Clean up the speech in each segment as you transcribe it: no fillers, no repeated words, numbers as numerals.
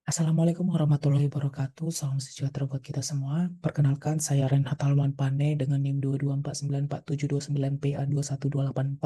Assalamualaikum warahmatullahi wabarakatuh. Salam sejahtera buat kita semua. Perkenalkan, saya Renhat Alwan Pane dengan NIM 224947229PA21284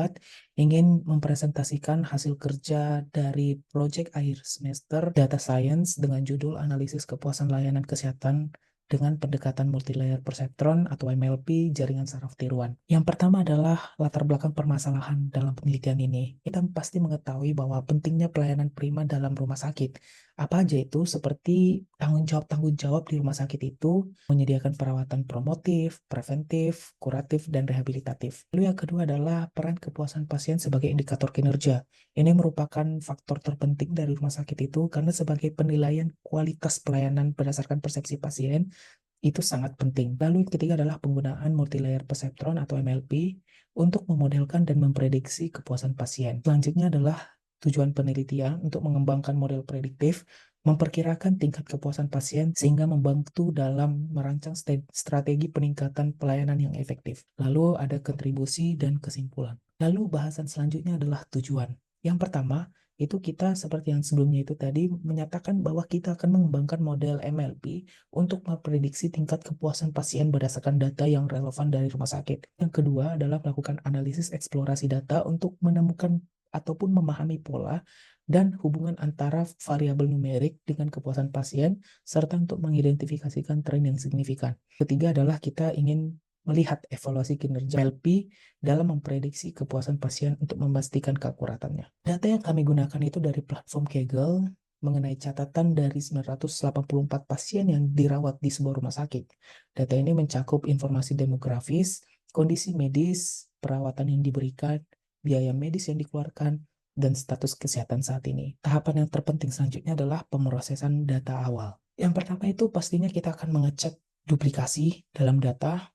ingin mempresentasikan hasil kerja dari proyek akhir semester Data Science dengan judul Analisis Kepuasan Layanan Kesehatan dengan pendekatan multilayer perceptron atau MLP jaringan saraf tiruan. Yang pertama adalah latar belakang permasalahan dalam penelitian ini. Kita pasti mengetahui bahwa pentingnya pelayanan prima dalam rumah sakit. Apa aja itu? Seperti tanggung jawab di rumah sakit itu menyediakan perawatan promotif, preventif, kuratif, dan rehabilitatif. Lalu yang kedua adalah peran kepuasan pasien sebagai indikator kinerja. Ini merupakan faktor terpenting dari rumah sakit itu karena sebagai penilaian kualitas pelayanan berdasarkan persepsi pasien itu sangat penting. Lalu yang ketiga adalah penggunaan multilayer perceptron atau MLP untuk memodelkan dan memprediksi kepuasan pasien. Selanjutnya adalah tujuan penelitian untuk mengembangkan model prediktif, memperkirakan tingkat kepuasan pasien sehingga membantu dalam merancang strategi peningkatan pelayanan yang efektif. Lalu ada kontribusi dan kesimpulan. Lalu bahasan selanjutnya adalah tujuan. Yang pertama, itu kita seperti yang sebelumnya itu tadi menyatakan bahwa kita akan mengembangkan model MLP untuk memprediksi tingkat kepuasan pasien berdasarkan data yang relevan dari rumah sakit. Yang kedua adalah melakukan analisis eksplorasi data untuk menemukan ataupun memahami pola dan hubungan antara variabel numerik dengan kepuasan pasien, serta untuk mengidentifikasikan tren yang signifikan. Ketiga adalah kita ingin melihat evaluasi kinerja MLP dalam memprediksi kepuasan pasien untuk memastikan keakuratannya. Data yang kami gunakan itu dari platform Kaggle mengenai catatan dari 984 pasien yang dirawat di sebuah rumah sakit. Data ini mencakup informasi demografis, kondisi medis, perawatan yang diberikan, biaya medis yang dikeluarkan, dan status kesehatan saat ini. Tahapan yang terpenting selanjutnya adalah pemrosesan data awal. Yang pertama itu pastinya kita akan mengecek duplikasi dalam data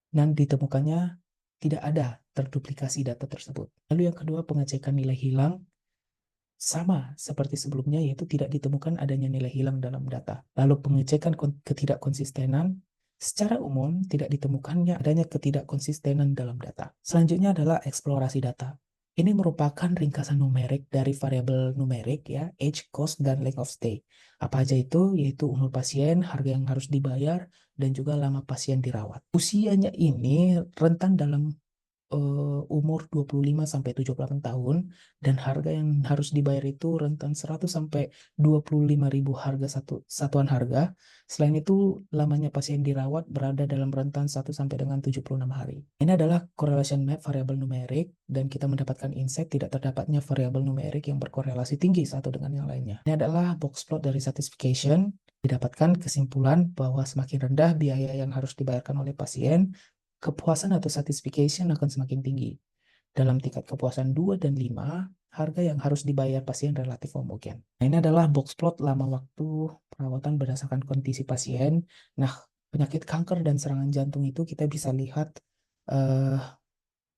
dan ditemukannya tidak ada terduplikasi data tersebut. Lalu yang kedua, pengecekan nilai hilang sama seperti sebelumnya, yaitu tidak ditemukan adanya nilai hilang dalam data. Lalu pengecekan ketidakkonsistenan, secara umum tidak ditemukannya adanya ketidakkonsistenan dalam data. Selanjutnya adalah eksplorasi data. Ini merupakan ringkasan numerik dari variabel numerik ya, age, cost, dan length of stay. Apa aja itu? Yaitu umur pasien, harga yang harus dibayar, dan juga lama pasien dirawat. Usianya ini rentan dalam umur 25 sampai 78 tahun, dan harga yang harus dibayar itu rentan 100 sampai 25.000 harga satuan harga. Selain itu, lamanya pasien dirawat berada dalam rentan 1 sampai dengan 76 hari. Ini adalah correlation map variabel numerik, dan kita mendapatkan insight tidak terdapatnya variabel numerik yang berkorelasi tinggi satu dengan yang lainnya. Ini adalah box plot dari satisfaction. Didapatkan kesimpulan bahwa semakin rendah biaya yang harus dibayarkan oleh pasien, kepuasan atau satisfaction akan semakin tinggi. Dalam tingkat kepuasan 2 dan 5, harga yang harus dibayar pasien relatif homogen. Nah, ini adalah box plot lama waktu perawatan berdasarkan kondisi pasien. Nah, penyakit kanker dan serangan jantung itu kita bisa lihat, eh,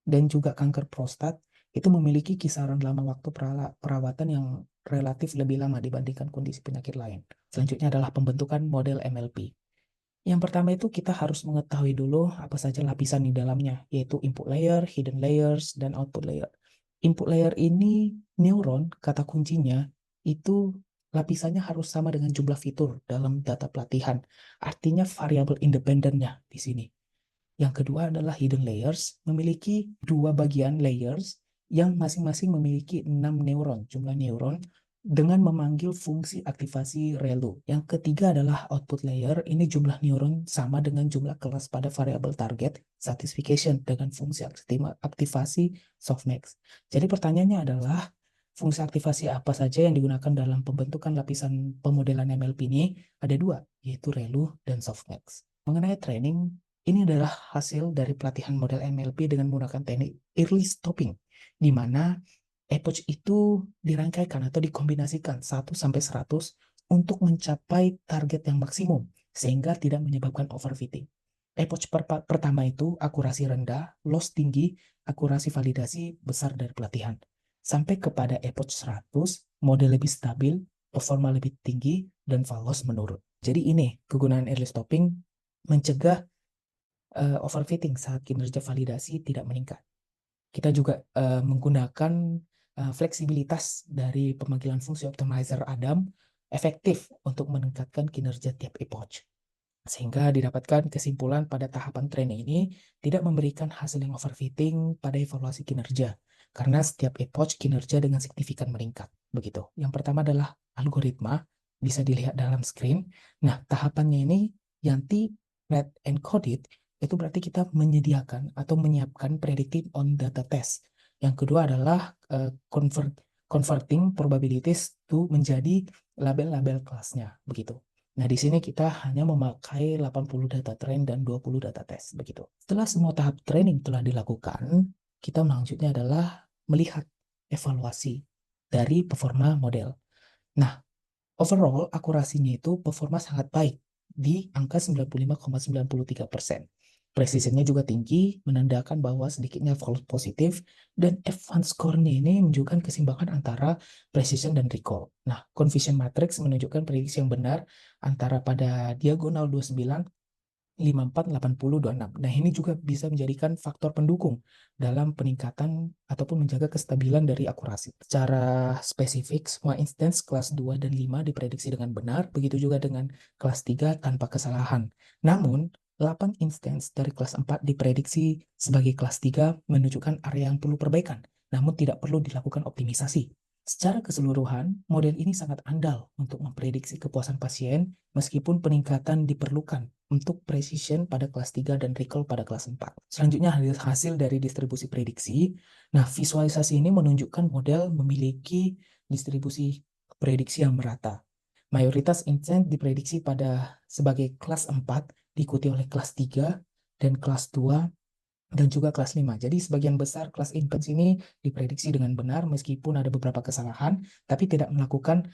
dan juga kanker prostat itu memiliki kisaran lama waktu perawatan yang relatif lebih lama dibandingkan kondisi penyakit lain. Selanjutnya adalah pembentukan model MLP. Yang pertama itu kita harus mengetahui dulu apa saja lapisan di dalamnya, yaitu input layer, hidden layers, dan output layer. Input layer ini neuron, kata kuncinya, itu lapisannya harus sama dengan jumlah fitur dalam data pelatihan. Artinya variabel independennya di sini. Yang kedua adalah hidden layers, memiliki dua bagian layers yang masing-masing memiliki 6 neuron, jumlah neuron, dengan memanggil fungsi aktivasi relu. Yang ketiga adalah output layer, ini jumlah neuron sama dengan jumlah kelas pada variabel target, satisfaction, dengan fungsi aktivasi softmax. Jadi pertanyaannya adalah, fungsi aktivasi apa saja yang digunakan dalam pembentukan lapisan pemodelan MLP ini? Ada dua, yaitu relu dan softmax. Mengenai training, ini adalah hasil dari pelatihan model MLP dengan menggunakan teknik early stopping, di mana epoch itu dirangkaikan atau dikombinasikan 1 sampai 100 untuk mencapai target yang maksimum, sehingga tidak menyebabkan overfitting. Epoch pertama itu akurasi rendah, loss tinggi, akurasi validasi besar dari pelatihan. Sampai kepada epoch 100, model lebih stabil, performa lebih tinggi, dan loss menurun. Jadi ini kegunaan early stopping mencegah overfitting saat kinerja validasi tidak meningkat. Kita juga menggunakan fleksibilitas dari pemanggilan fungsi optimizer Adam efektif untuk meningkatkan kinerja tiap epoch. Sehingga didapatkan kesimpulan pada tahapan training ini tidak memberikan hasil yang overfitting pada evaluasi kinerja, karena setiap epoch kinerja dengan signifikan meningkat. Begitu. Yang pertama adalah algoritma, bisa dilihat dalam screen. Nah, tahapannya ini Yanti Red Encoded, itu berarti kita menyediakan atau menyiapkan predictive on data test. Yang kedua adalah converting probabilities to menjadi label-label kelasnya, begitu. Nah, di sini kita hanya memakai 80 data train dan 20 data test, begitu. Setelah semua tahap training telah dilakukan, kita selanjutnya adalah melihat evaluasi dari performa model. Nah, overall akurasinya itu performa sangat baik di angka 95,93%. Precisionnya juga tinggi, menandakan bahwa sedikitnya false positif, dan advanced score-nya ini menunjukkan keseimbangan antara precision dan recall. Nah, confusion matrix menunjukkan prediksi yang benar antara pada diagonal 29, 54, 80, 26. Nah, ini juga bisa menjadikan faktor pendukung dalam peningkatan ataupun menjaga kestabilan dari akurasi. Secara spesifik, semua instance kelas 2 dan 5 diprediksi dengan benar, begitu juga dengan kelas 3 tanpa kesalahan. Namun, 8 instance dari kelas 4 diprediksi sebagai kelas 3 menunjukkan area yang perlu perbaikan, namun tidak perlu dilakukan optimisasi. Secara keseluruhan, model ini sangat andal untuk memprediksi kepuasan pasien, meskipun peningkatan diperlukan untuk precision pada kelas 3 dan recall pada kelas 4. Selanjutnya hasil dari distribusi prediksi. Nah, visualisasi ini menunjukkan model memiliki distribusi prediksi yang merata. Mayoritas intent diprediksi pada sebagai kelas 4, diikuti oleh kelas 3 dan kelas 2 dan juga kelas 5. Jadi sebagian besar kelas intens ini diprediksi dengan benar meskipun ada beberapa kesalahan, tapi tidak melakukan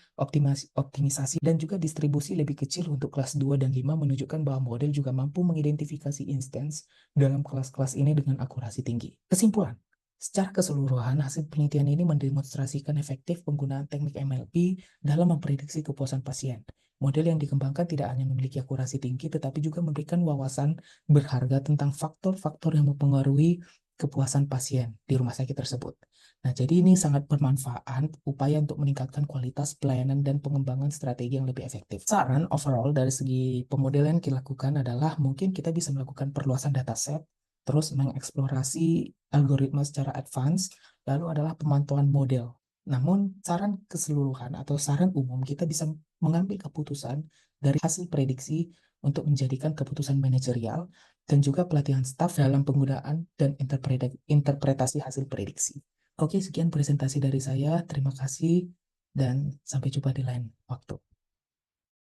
optimisasi dan juga distribusi lebih kecil untuk kelas 2 dan 5 menunjukkan bahwa model juga mampu mengidentifikasi instance dalam kelas-kelas ini dengan akurasi tinggi. Kesimpulan, secara keseluruhan hasil penelitian ini mendemonstrasikan efektif penggunaan teknik MLP dalam memprediksi kepuasan pasien. Model yang dikembangkan tidak hanya memiliki akurasi tinggi, tetapi juga memberikan wawasan berharga tentang faktor-faktor yang mempengaruhi kepuasan pasien di rumah sakit tersebut. Nah, jadi ini sangat bermanfaat upaya untuk meningkatkan kualitas pelayanan dan pengembangan strategi yang lebih efektif. Saran overall dari segi pemodelan yang kita lakukan adalah mungkin kita bisa melakukan perluasan dataset, terus mengeksplorasi algoritma secara advance, lalu adalah pemantauan model. Namun, saran keseluruhan atau saran umum kita bisa mengambil keputusan dari hasil prediksi untuk menjadikan keputusan manajerial dan juga pelatihan staf dalam penggunaan dan interpretasi hasil prediksi. Oke, sekian presentasi dari saya. Terima kasih dan sampai jumpa di lain waktu.